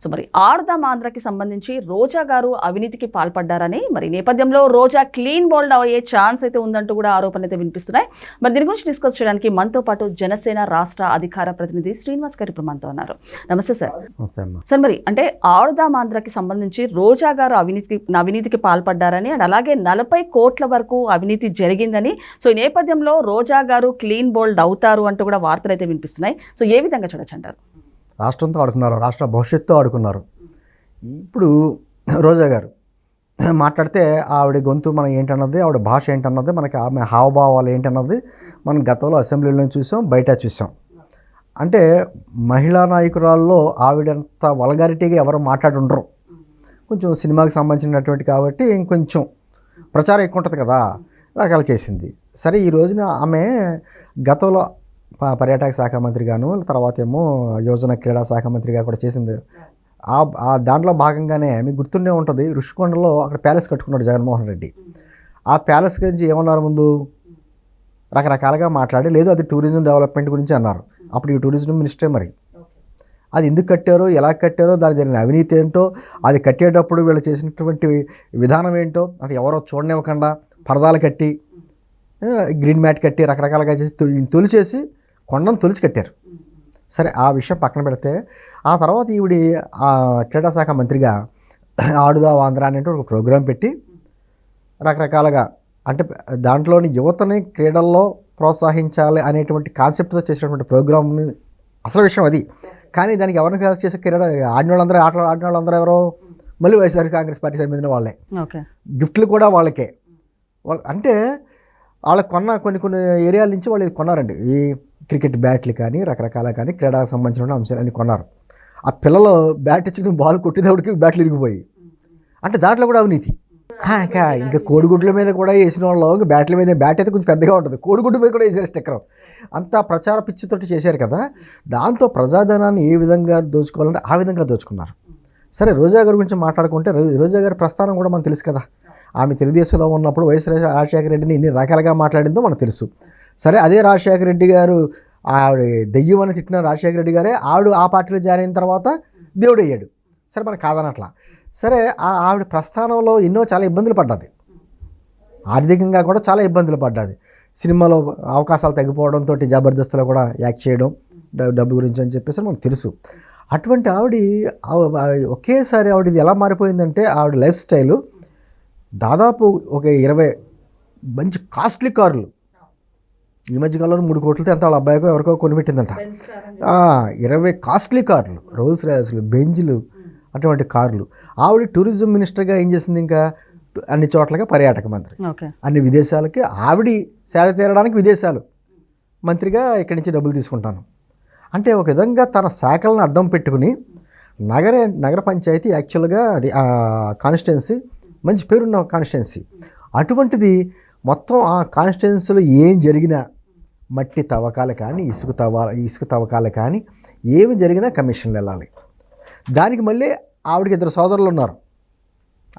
So మరి ఆడుదాం ఆంధ్రకి సంబంధించి రోజా గారు అవినీతికి పాల్పడ్డారని మరి నేపథ్యంలో రోజా క్లీన్ బౌల్డ్ అయ్యే ఛాన్స్ అయితే ఉందంటూ కూడా ఆరోపణలు అయితే వినిపిస్తున్నాయి. మరి దీని గురించి డిస్కస్ చేయడానికి మనతో పాటు జనసేన రాష్ట్ర అధికార ప్రతినిధి శ్రీనివాస్ గారు ఇప్పుడు మనతో ఉన్నారు. నమస్తే సార్. సార్ మరి అంటే ఆడుదాం ఆంధ్రకి సంబంధించి రోజా గారు అవినీతికి పాల్పడ్డారని అండ్ అలాగే 40 కోట్ల వరకు అవినీతి జరిగిందని, సో ఈ నేపథ్యంలో రోజా గారు క్లీన్ బౌల్డ్ అవుతారు అంటూ కూడా వార్తలు అయితే వినిపిస్తున్నాయి. సో ఏ విధంగా చూడొచ్చు అంటారు? రాష్ట్రంతో ఆడుకున్నారు, రాష్ట్ర భవిష్యత్తుతో ఆడుకున్నారు. ఇప్పుడు రోజా గారు మాట్లాడితే ఆవిడ గొంతు మనం ఏంటన్నది, ఆవిడ భాష ఏంటన్నది, మనకి ఆమె హావభావాలు ఏంటన్నది మనం గతంలో అసెంబ్లీలో చూసాం, బయట చూసాం. అంటే మహిళా నాయకురాల్లో ఆవిడంత వల్గారిటీగా ఎవరు మాట్లాడుండరు. కొంచెం సినిమాకి సంబంధించినటువంటి కాబట్టి ఇంకొంచెం ప్రచారం ఎక్కువ ఉంటుంది కదా, రకాలు చేసింది. సరే, ఈ రోజున ఆమె గతంలో పర్యాటక శాఖ మంత్రిగాను, తర్వాత ఏమో యువజన క్రీడా శాఖ మంత్రిగా కూడా చేసింది. ఆ దాంట్లో భాగంగానే మీకు గుర్తుండే ఉంటుంది, ఋషికొండలో అక్కడ ప్యాలెస్ కట్టుకున్నాడు జగన్మోహన్ రెడ్డి. ఆ ప్యాలెస్ గురించి ఏమన్నారు ముందు? రకరకాలుగా మాట్లాడి, లేదు అది టూరిజం డెవలప్మెంట్ గురించి అన్నారు. అప్పుడు ఈ టూరిజం మినిస్టరే మరి అది ఎందుకు కట్టారో, ఎలా కట్టారో, దాని జరిగిన అవినీతి ఏంటో, అది కట్టేటప్పుడు వీళ్ళు చేసినటువంటి విధానం ఏంటో, అంటే ఎవరో చూడనివ్వకుండా పరదాలు కట్టి, గ్రీన్ మ్యాట్ కట్టి, రకరకాలుగా చేసి తొలిచేసి కొండను తొలిచి కట్టారు. సరే, ఆ విషయం పక్కన పెడితే, ఆ తర్వాత ఈవిడి క్రీడా శాఖ మంత్రిగా ఆడుదాం ఆంధ్ర అనేటువంటి ఒక ప్రోగ్రాం పెట్టి రకరకాలుగా, అంటే దాంట్లోని యువతని క్రీడల్లో ప్రోత్సహించాలి అనేటువంటి కాన్సెప్ట్తో చేసినటువంటి ప్రోగ్రామ్ని అసలు విషయం అది. కానీ దానికి ఎవరిని చేసే క్రీడ ఆడిన వాళ్ళందరూ, ఆటలు ఆడిన వాళ్ళందరూ ఎవరో మళ్ళీ వైఎస్ఆర్ కాంగ్రెస్ పార్టీ సంబంధించిన వాళ్ళే. గిఫ్ట్లు కూడా వాళ్ళకే. అంటే వాళ్ళకి కొన్ని ఏరియాల నుంచి వాళ్ళు కొన్నారండి. ఈ క్రికెట్ బ్యాట్లు కానీ, రకరకాల కానీ, క్రీడకు సంబంధించిన అంశాలన్నీ కొన్నారు. ఆ పిల్లలు బ్యాట్ ఇచ్చి బాల్ కొట్టేటప్పటికి బ్యాట్లు ఇరిగిపోయి, అంటే దాంట్లో కూడా అవినీతి. ఇంకా కోడిగుడ్ల మీద కూడా వేసిన వాళ్ళు బ్యాట్ల మీద, బ్యాట్ అయితే కొంచెం పెద్దగా ఉంటుంది, కోడిగుడ్డు మీద కూడా వేసారు స్టిక్కర్. అంతా ప్రచార పిచ్చితోటి చేశారు కదా. దాంతో ప్రజాధనాన్ని ఏ విధంగా దోచుకోవాలంటే ఆ విధంగా దోచుకున్నారు. సరే, రోజా గారి గురించి మాట్లాడుకుంటే, రోజా గారి ప్రస్థానం కూడా మనకు తెలుసు కదా. ఆమె తెలుగుదేశంలో ఉన్నప్పుడు వైఎస్ రాజశేఖర రెడ్డిని ఎన్ని రకాలుగా మాట్లాడిందో మనకు తెలుసు. సరే, అదే రాజశేఖర రెడ్డి గారు ఆవిడ దెయ్యం అని తిట్టిన రాజశేఖర రెడ్డి గారే ఆవిడ ఆ పార్టీలో జాయిన్ అయిన తర్వాత దేవుడు అయ్యాడు. సరే, మనకు కాదనట్లా. సరే, ఆవిడ ప్రస్థానంలో ఎన్నో చాలా ఇబ్బందులు పడ్డది, ఆర్థికంగా కూడా చాలా ఇబ్బందులు పడ్డది. సినిమాలో అవకాశాలు తగ్గిపోవడంతో జబర్దస్త్లో కూడా యాక్ట్ చేయడం డబ్బు గురించి అని చెప్పేసి మనకు తెలుసు. అటువంటి ఆవిడ ఒకేసారి ఆవిడది ఎలా మారిపోయిందంటే, ఆవిడ లైఫ్ స్టైలు దాదాపు ఒక 20 మంచి కాస్ట్లీ కార్లు, ఈ మధ్యకాలంలో 3 కోట్లతో ఎంత వాళ్ళ అబ్బాయికో ఎవరికో కొనిపెట్టిందంట. 20 కాస్ట్లీ కార్లు, రోల్స్ రాయల్స్లు, బెంజ్లు, అటువంటి కార్లు. ఆవిడ టూరిజం మినిస్టర్గా ఏం చేసింది, ఇంకా అన్ని చోట్లగా పర్యాటక మంత్రి, అన్ని విదేశాలకి ఆవిడ సేద తీరడానికి విదేశాలు మంత్రిగా ఇక్కడి నుంచి డబ్బులు తీసుకుంటాను అంటే, ఒక విధంగా తన శాఖలను అడ్డం పెట్టుకుని నగర పంచాయతీ యాక్చువల్గా అది కాన్స్టిట్యున్సీ మంచి పేరున్న కాన్స్టిట్యున్సీ. అటువంటిది మొత్తం ఆ కాన్స్టిట్యున్సీలో ఏం జరిగినా, మట్టి తవ్వకాలు కానీ, ఇసుక తవ్వకాలు కానీ ఏమి జరిగినా కమిషన్లు వెళ్ళాలి. దానికి మళ్ళీ ఆవిడకి 2 సోదరులు ఉన్నారు,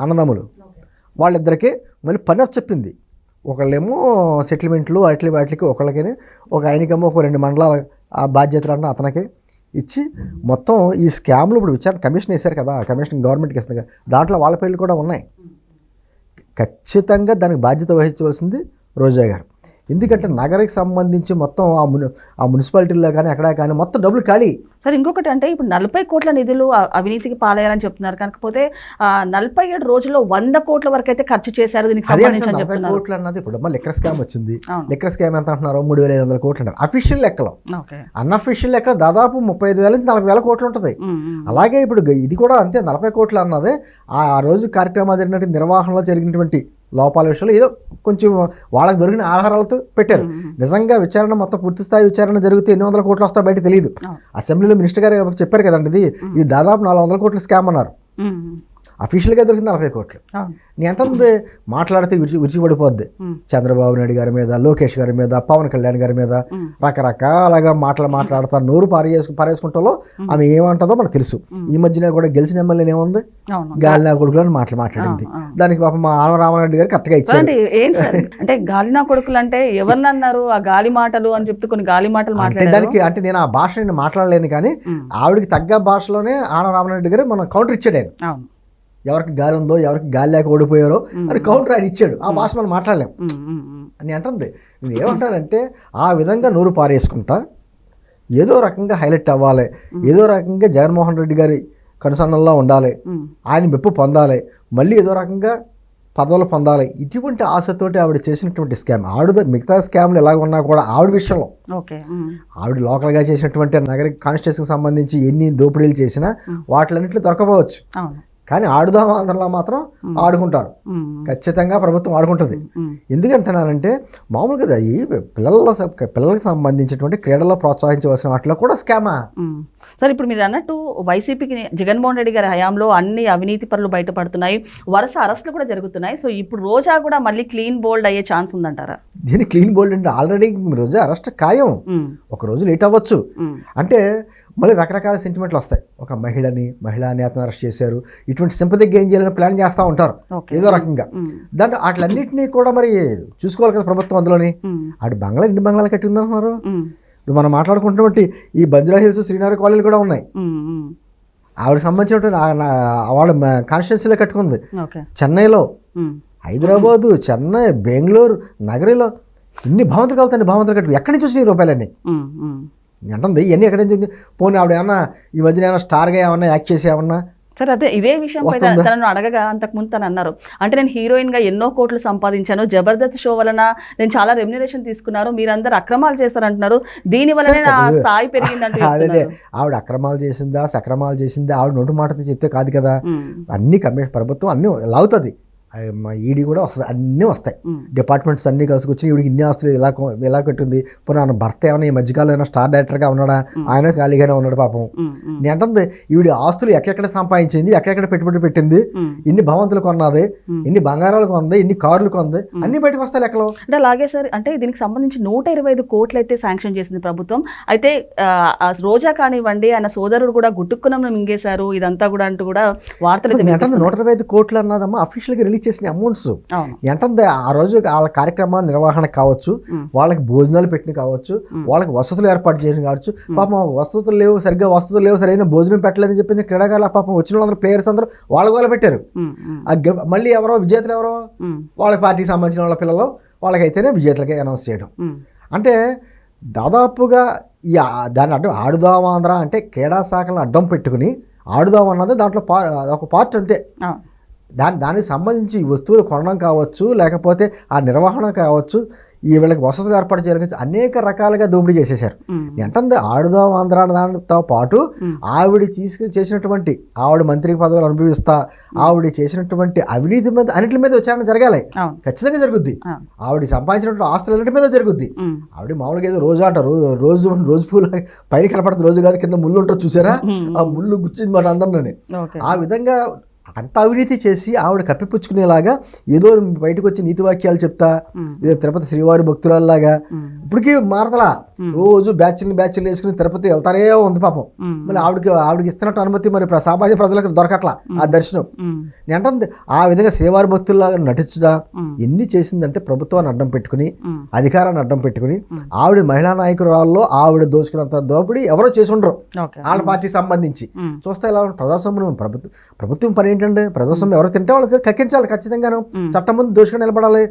అన్నదమ్ములు. వాళ్ళిద్దరికీ మళ్ళీ పని చెప్పింది. ఒకళ్ళేమో సెటిల్మెంట్లు వాటికి ఒకళ్ళకి, ఒక ఆయనకేమో ఒక 2 మండలాల ఆ బాధ్యతలన్న అతనికి ఇచ్చి, మొత్తం ఈ స్కామ్లు ఇప్పుడు విచారణ కమిషన్ వేశారు కదా, కమిషన్ గవర్నమెంట్కి ఇస్తుంది కదా, దాంట్లో వాళ్ళ పేర్లు కూడా ఉన్నాయి. ఖచ్చితంగా దానికి బాధ్యత వహించవలసింది రోజా గారు. ఎందుకంటే నగరికి సంబంధించి మొత్తం ఆ మున్సిపాలిటీలో కానీ అక్కడ కానీ మొత్తం డబ్బులు ఖాళీ. సరే, ఇంకొకటి అంటే ఇప్పుడు 40 కోట్ల నిధులు అవినీతికి పాలయ్యారని చెప్తున్నారు. కాకపోతే 47 రోజుల్లో 100 కోట్ల వరకు అయితే ఖర్చు చేశారు దీనికి సంబంధించి అని చెప్తున్నారు. కోట్లు అన్నది ఇప్పుడు మళ్ళీ లిక్కర్ స్కామ్ వచ్చింది. లిక్కర్ స్కామ్ ఎంత అంటున్నారు? 3,500 కోట్లు అంటారు అఫీషియల్ లెక్కలో. అన్అఫీషియల్ లెక్కలో దాదాపు 35,000 నుంచి 40,000 కోట్లు ఉంటుంది. అలాగే ఇప్పుడు ఇది కూడా అంతే, 40 కోట్లు అన్నది ఆ రోజు కార్యక్రమాలు జరిగినటువంటి నిర్వహణలో జరిగినటువంటి లోపాల విషయంలో ఏదో కొంచెం వాళ్ళకి దొరికిన ఆధారాలతో పెట్టారు. నిజంగా విచారణ మొత్తం పూర్తి స్థాయి విచారణ జరిగితే ఎన్ని వందల కోట్లు వస్తాయో బయట తెలియదు. అసెంబ్లీలో మినిస్టర్ గారు చెప్పారు కదండి, ఇది దాదాపు 400 కోట్ల స్కామ్ అన్నారు. అఫీషియల్గా దొరికింది 40 కోట్లు. నీ అంటుంది మాట్లాడితే విరిచిపడిపోద్ది. చంద్రబాబు నాయుడు గారి మీద, లోకేష్ గారి మీద, పవన్ కళ్యాణ్ గారి మీద రకరకాలుగా మాట్లాడతా నోరు పారేసుకుంటాలో ఆమె ఏమంటుందో మనకు తెలుసు. ఈ మధ్యన కూడా గెలిచిన ఎమ్మెల్యేని ఏముంది, గాలినా కొడుకులు అని మాట్లాడింది. దానికి పాపం మా రామనాయుడు గారు కరెక్ట్గా ఇచ్చారు. అంటే గాలినా కొడుకులు అంటే ఎవరిని అన్నారు? ఆ గాలి మాటలు అని చెప్తూ కొన్ని గాలి మాటలు మాట్లాడారు. దానికి అంటే నేను ఆ భాష మాట్లాడలేను, కానీ ఆవిడకి తగ్గ భాషలోనే ఆన రామనాయుడు గారు మనం కౌంటర్ ఇచ్చాడు. ఆయన ఎవరికి గాలి ఉందో, ఎవరికి గాలి లేక ఓడిపోయారో అని కౌంటర్ ఆయన ఇచ్చాడు. ఆ భాష మనం మాట్లాడలేం అని అంటుంది. నేను ఏమంటానంటే ఆ విధంగా నోరు పారేసుకుంటా ఏదో రకంగా హైలైట్ అవ్వాలి, ఏదో రకంగా జగన్మోహన్ రెడ్డి గారి కనుసన్నల్లో ఉండాలి, ఆయన మెప్పు పొందాలి, మళ్ళీ ఏదో రకంగా పదవులు పొందాలి, ఇటువంటి ఆశతోటి ఆవిడ చేసినటువంటి స్కామ్. ఆవిడ మిగతా స్కామ్లు ఎలాగ ఉన్నా కూడా ఆవిడ విషయంలో ఆవిడ లోకల్గా చేసినటువంటి నగర కాన్స్టిట్యూన్సీకి సంబంధించి ఎన్ని దోపిడీలు చేసినా వాటిలన్నింటిలో దొరకవచ్చు. కానీ ఆడుదాం ఆంధ్రలో మాత్రం ఆడుకుంటారు. ఖచ్చితంగా ప్రభుత్వం ఆడుకుంటుంది. ఎందుకంటున్నానంటే మామూలుగా ఈ పిల్లలకు సంబంధించినటువంటి క్రీడల్లో ప్రోత్సహించవలసిన వాటిలో కూడా స్కామా. సరే, ఇప్పుడు మీరు అన్నట్టు వైసీపీకి జగన్మోహన్ రెడ్డి గారి హయాంలో అన్ని అవినీతి పనులు బయటపడుతున్నాయి, వరుస అరెస్టులు కూడా జరుగుతున్నాయి. సో ఇప్పుడు రోజా కూడా మళ్ళీ క్లీన్ బోల్డ్ అయ్యే ఛాన్స్ ఉందంటారా? దీన్ని క్లీన్ బోల్డ్ అంటే ఆల్రెడీ రోజా అరెస్ట్ ఖాయం. ఒక రోజు లేట్ అవ్వచ్చు. అంటే మళ్ళీ రకరకాల సెంటిమెంట్లు వస్తాయి. ఒక మహిళా నేతను అరెస్ట్ చేశారు, ఇటువంటి సింపతి గెయిన్ చేయాలని ప్లాన్ చేస్తూ ఉంటారు ఏదో రకంగా. దాంట్లో వాటిలన్నింటినీ కూడా మరి చూసుకోవాలి కదా ప్రభుత్వం. అందులోని ఆడు ఎన్ని బంగ్లాలు కట్టి ఉందన్నారు. ఇప్పుడు మనం మాట్లాడుకుంటున్నటువంటి ఈ బంజారా హిల్స్, శ్రీనగర్ కాలనీలు కూడా ఉన్నాయి. ఆవిడకి సంబంధించినటువంటి వాళ్ళ కాన్స్టిట్యున్సీలో కట్టుకుంది. చెన్నైలో, హైదరాబాదు, చెన్నై, బెంగళూరు, నగరిలో ఇన్ని భవంతులు కలుగుతాయి. భవంతులు కట్టు ఎక్కడి నుంచి వచ్చినాయి రూపాయలన్నీ అంటుంది. ఇవన్నీ ఎక్కడి నుంచి? పోనీ ఆవిడ ఏమన్నా ఈ మధ్యన ఏమన్నా స్టార్గా ఏమన్నా యాక్ట్ చేసి ఏమన్నా? సరే, అదే ఇదే విషయం తనను అడగగా అంతకుముందు తను అన్నారు, అంటే నేను హీరోయిన్గా ఎన్నో కోట్లు సంపాదించాను, జబర్దస్త్ షో వలన నేను చాలా రెమ్యునరేషన్ తీసుకున్నారు, మీరందరూ అక్రమాలు చేస్తారంటున్నారు, దీని వల్లనే నా స్థాయి పెరిగిందంటే. అదే ఆవిడ అక్రమాలు చేసిందా సక్రమాలు చేసిందా ఆవిడ నోటు మాటతో చెప్తే కాదు కదా. అన్ని కమిషన్ ప్రభుత్వం అన్నీ లాగుతుంది. ఈడీ కూడా వస్తుంది, అన్నీ వస్తాయి. డిపార్ట్మెంట్స్ అన్నీ కలిసికొచ్చి ఈవిడికి ఇన్ని ఆస్తులు ఎలా కట్టింది. పునః భర్త ఏమైనా ఈ మధ్యకాలంలో ఏమైనా స్టార్ డైరెక్టర్గా ఉన్నాడా? ఆయన ఖాళీగానే ఉన్నాడు పాపం. నేను అంటుంది ఈవిడ ఆస్తులు ఎక్కడెక్కడ సంపాదించింది, ఎక్కడెక్కడ పెట్టుబడి పెట్టింది, ఇన్ని భవంతులు కొన్నది, ఇన్ని బంగారాలు కొంది, ఇన్ని కార్లు కొంది, అన్ని బయటకు వస్తాయి లెక్కలో. అంటే అలాగే సార్, అంటే దీనికి సంబంధించి 125 కోట్లు అయితే శాంక్షన్ చేసింది ప్రభుత్వం. అయితే రోజా కానివ్వండి, ఆయన సోదరుడు కూడా గుట్టుక్కునం మింగేశారు ఇదంతా కూడా అంటూ కూడా వార్తలు. 125 కోట్లు అన్నదమ్మా అఫీషియల్గా రిలీజ్ చేసిన అమౌంట్స్. అంటే ఆ రోజు వాళ్ళ కార్యక్రమాల నిర్వహణ కావచ్చు, వాళ్ళకి భోజనాలు పెట్టిన కావచ్చు, వాళ్ళకి వసతులు ఏర్పాటు చేయడం కావచ్చు. పాపం వసతులు లేవు, సరైన భోజనం పెట్టలేదని చెప్పి క్రీడాకారుల పాపం వచ్చిన వాళ్ళందరూ ప్లేయర్స్ అందరూ వాళ్ళ పెట్టారు. మళ్ళీ ఎవరో విజేతలు ఎవరో వాళ్ళ పార్టీకి సంబంధించిన వాళ్ళ పిల్లలు వాళ్ళకైతేనే విజేతలకి అనౌన్స్ చేయడం. అంటే దాదాపుగా ఈ దాన్ని అడ్డం ఆడుదాం ఆంధ్ర అంటే క్రీడా శాఖలను అడ్డం పెట్టుకుని ఆడుదాం అన్నది దాంట్లో ఒక పార్ట్ అంతే. దానికి సంబంధించి వస్తువులు కొనడం కావచ్చు, లేకపోతే ఆ నిర్వహణ కావచ్చు, ఈ వీళ్ళకి వసతులు ఏర్పాటు చేయడానికి అనేక రకాలుగా దోపిడీ చేసేసారు. ఏంటంటే ఆడుదాం ఆంధ్ర దానితో పాటు ఆవిడ చేసినటువంటి ఆవిడ మంత్రి పదవులు అనుభవిస్తా ఆవిడ చేసినటువంటి అవినీతి మీద అన్నింటి మీద విచారణ జరగాలి. ఖచ్చితంగా జరుగుద్ది. ఆవిడ సంపాదించినటువంటి ఆస్తులన్నింటి మీద జరుగుద్ది. ఆవిడ మామూలుగా ఏదో రోజు అంటారు, రోజు పూలు పైన కనపడుతుంది, రోజు కాదు కింద ముళ్ళు ఉంటుంది చూసారా, ఆ ముళ్ళు గుచ్చింది మాట అందరినీ. ఆ విధంగా అంత అవినీతి చేసి ఆవిడ కప్పిపుచ్చుకునేలాగా ఏదో బయటకు వచ్చి నీతి వాక్యాలు చెప్తా, ఏదో తిరుపతి శ్రీవారి భక్తురాల్లాగా ఇప్పటికీ మారతలా రోజు బ్యాచ్లు వేసుకుని తిరుపతి వెళ్తానే ఉంది పాపం. మళ్ళీ ఆవిడకి ఇస్తున్నట్టు అనుమతి మరి సామాన్య ప్రజలకు దొరకట్లా ఆ దర్శనం. అంటే ఆ విధంగా శ్రీవారి భక్తుల్లాగా నటించడా ఎన్ని చేసిందంటే ప్రభుత్వాన్ని అడ్డం పెట్టుకుని, అధికారాన్ని అడ్డం పెట్టుకుని, ఆవిడ మహిళా నాయకురాల్లో ఆవిడ దోచుకున్నంత దోపిడీ ఎవరో చేసి ఉండరు వాళ్ళ పార్టీకి సంబంధించి. చూస్తే ఇలా ప్రజాస్వామ్యం ప్రభుత్వం పని ఏంటంటే ప్రజాస్వామ్యం ఎవరు తింటే వాళ్ళకి కక్కించాలి. ఖచ్చితంగాను చట్టం ముందు దోషుగా నిలబడాలి.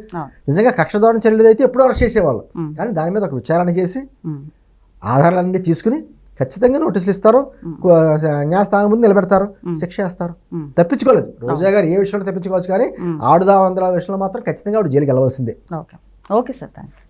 నిజంగా కక్షదారుణ చర్యలు అయితే ఎప్పుడూ అరెస్ట్ చేసేవాళ్ళు. కానీ దాని మీద ఒక విచారణ చేసి ఆధారాలన్నీ తీసుకుని ఖచ్చితంగా నోటీసులు ఇస్తారు, న్యాయస్థానం ముందు నిలబెడతారు, శిక్ష వేస్తారు. తప్పించుకోలేదు రోజా గారు ఏ విషయంలో తప్పించుకోవచ్చు, కానీ ఆడుదాం ఆంధ్ర విషయంలో మాత్రం ఖచ్చితంగా ఆవిడ జైలుకి వెళ్ళవలసిందే. Okay sir, thank you.